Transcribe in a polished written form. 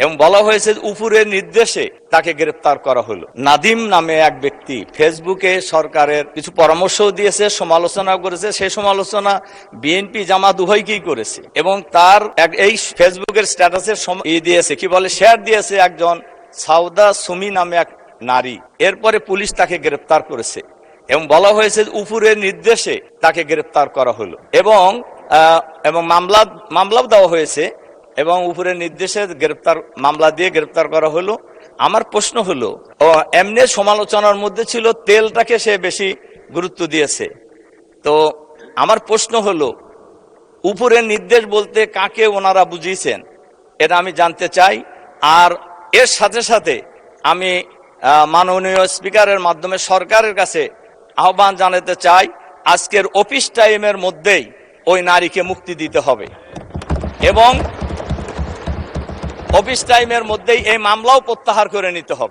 এবং বলা হয়েছে উপরের নির্দেশে তাকে গ্রেপ্তার করা হলো। নাদিম নামে এক ব্যক্তি ফেসবুকে সরকারের কিছু পরামর্শও দিয়েছে, সমালোচনা করেছে। সেই সমালোচনা বিএনপি জামাত উভয়কেই করেছে এবং তার এই ফেসবুকের স্ট্যাটাসের দিয়েছে, কি বলে, শেয়ার দিয়েছে একজন সাউদা সুমি নামে এক নারী। এরপরে পুলিশ তাকে গ্রেপ্তার করেছে এবং বলা হয়েছে উপরের নির্দেশে তাকে গ্রেপ্তার করা হলো এবং মামলাও দেওয়া হয়েছে এবং উপরের নির্দেশে মামলা দিয়ে গ্রেপ্তার করা হলো। আমার প্রশ্ন হলো, এমনি সমালোচনার মধ্যে ছিল তেলটাকে সে বেশি গুরুত্ব দিয়েছে। তো আমার প্রশ্ন হলো, উপরের নির্দেশ বলতে কাকে ওনারা বুঝিয়েছেন এটা আমি জানতে চাই। আর এর সাথে সাথে আমি মাননীয় স্পিকারের মাধ্যমে সরকারের কাছে আহ্বান জানাতে চাই, আজকের অফিস টাইমের মধ্যেই ওই নারীকে মুক্তি দিতে হবে এবং অফিস টাইমের মধ্যেই এই মামলাও প্রত্যাহার করে নিতে হবে।